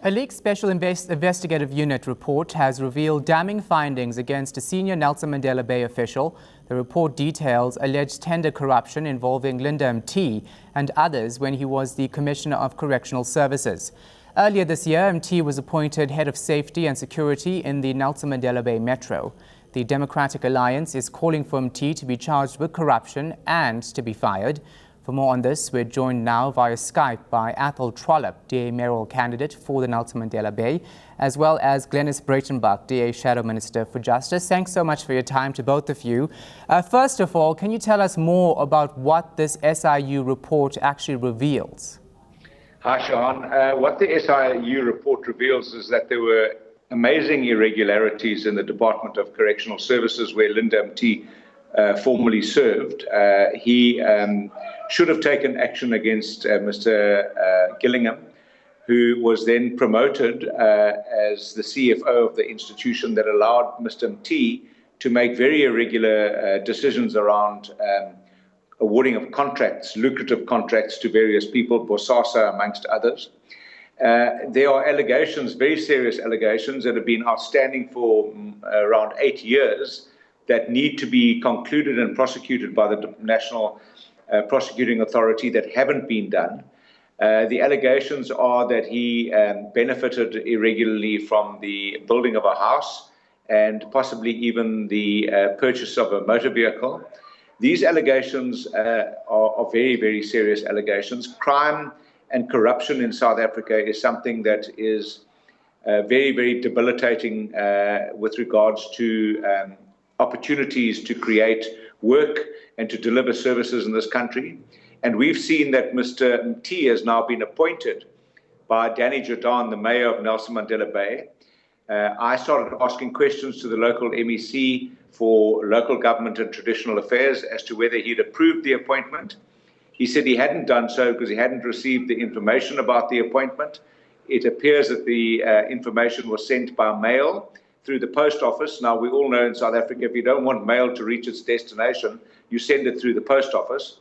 A leaked Special Investigative Unit report has revealed damning findings against a senior Nelson Mandela Bay official. The report details alleged tender corruption involving Linda MT and others when he was the Commissioner of Correctional Services. Earlier this year, MT was appointed Head of Safety and Security in the Nelson Mandela Bay Metro. The Democratic Alliance is calling for MT to be charged with corruption and to be fired. For more on this, we're joined now via Skype by Athol Trollip, DA mayoral candidate for the Nelson Mandela Bay, as well as Glynnis Breytenbach, DA Shadow Minister for Justice. Thanks so much for your time to both of you. First of all, can you tell us more about what this SIU report actually reveals? Hi, Sean. What the SIU report reveals is that there were amazing irregularities in the Department of Correctional Services where Linda MT formerly served. He should have taken action against Mr. Gillingham, who was then promoted as the CFO of the institution that allowed Mr. MT to make very irregular decisions around awarding of contracts, lucrative contracts to various people, Bosasa amongst others. There are allegations, very serious allegations, that have been outstanding for around 8 years that need to be concluded and prosecuted by the National Prosecuting Authority that haven't been done. The allegations are that he benefited irregularly from the building of a house and possibly even the purchase of a motor vehicle. These allegations are very, very serious allegations. Crime and corruption in South Africa is something that is very, very debilitating with regards to opportunities to create work and to deliver services in this country. And we've seen that Mr. MT has now been appointed by Danny Jordaan, the mayor of Nelson Mandela Bay. I started asking questions to the local MEC for local government and traditional affairs as to whether he'd approved the appointment. He said he hadn't done so because he hadn't received the information about the appointment. It appears that the information was sent by mail through the post office. Now, we all know in South Africa, if you don't want mail to reach its destination, you send it through the post office.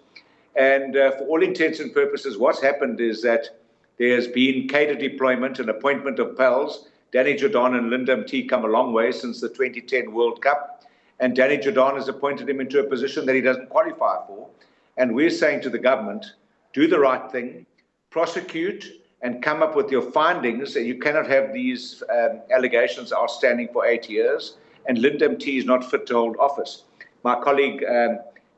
And for all intents and purposes, what's happened is that there has been cadre deployment and appointment of pals. Danny Jordaan and Linda MT come a long way since the 2010 World Cup. And Danny Jordaan has appointed him into a position that he doesn't qualify for. And we're saying to the government, do the right thing, prosecute, and come up with your findings. You cannot have these allegations outstanding for 8 years, and Linda MT is not fit to hold office. My colleague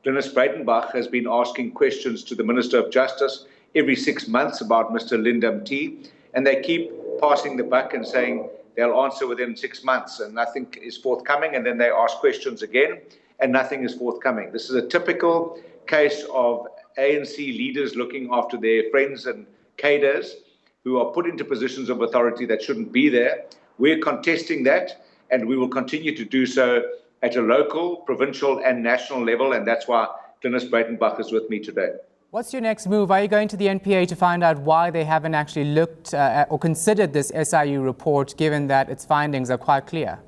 Glynnis Breytenbach has been asking questions to the Minister of Justice every 6 months about Mr. Linda MT, and they keep passing the buck and saying they'll answer within 6 months, and nothing is forthcoming, and then they ask questions again, and nothing is forthcoming. This is a typical case of ANC leaders looking after their friends and cadres who are put into positions of authority that shouldn't be there. We're contesting that, and we will continue to do so at a local, provincial, and national level, and that's why Glynnis Breytenbach is with me today. What's your next move? Are you going to the NPA to find out why they haven't actually looked or considered this SIU report, given that its findings are quite clear?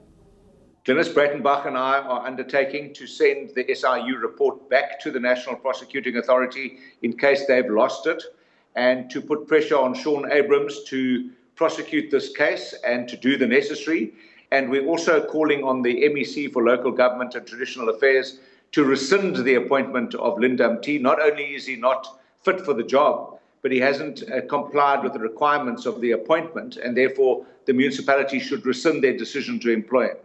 Glynnis Breytenbach and I are undertaking to send the SIU report back to the National Prosecuting Authority in case they've lost it, and to put pressure on Sean Abrams to prosecute this case and to do the necessary. And we're also calling on the MEC for Local Government and Traditional Affairs to rescind the appointment of Linda MT. Not only is he not fit for the job, but he hasn't complied with the requirements of the appointment, and therefore the municipality should rescind their decision to employ him.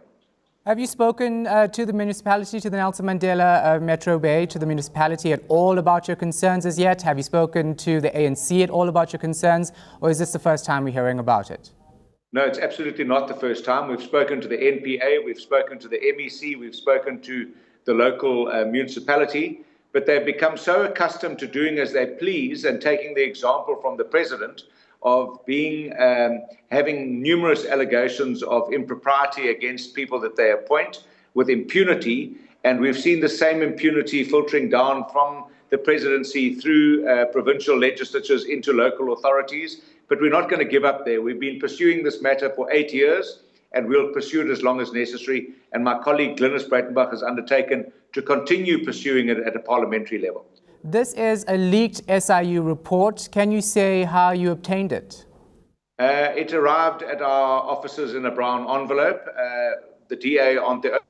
Have you spoken to the municipality, to the Nelson Mandela Metro Bay, to the municipality at all about your concerns as yet? Have you spoken to the ANC at all about your concerns, or is this the first time we're hearing about it? No, it's absolutely not the first time. We've spoken to the NPA, we've spoken to the MEC, we've spoken to the local municipality, but they've become so accustomed to doing as they please and taking the example from the president of having numerous allegations of impropriety against people that they appoint with impunity. And we've seen the same impunity filtering down from the presidency through provincial legislatures into local authorities. But we're not going to give up there. We've been pursuing this matter for 8 years, and we'll pursue it as long as necessary. And my colleague Glynnis Breytenbach has undertaken to continue pursuing it at a parliamentary level. This is a leaked SIU report. Can you say how you obtained it? It arrived at our offices in a brown envelope. The DA on the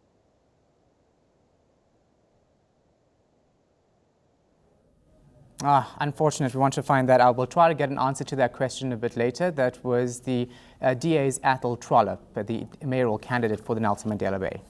Unfortunately, we want to find that out. We'll try to get an answer to that question a bit later. That was the DA's Athol Trollip, the mayoral candidate for the Nelson Mandela Bay.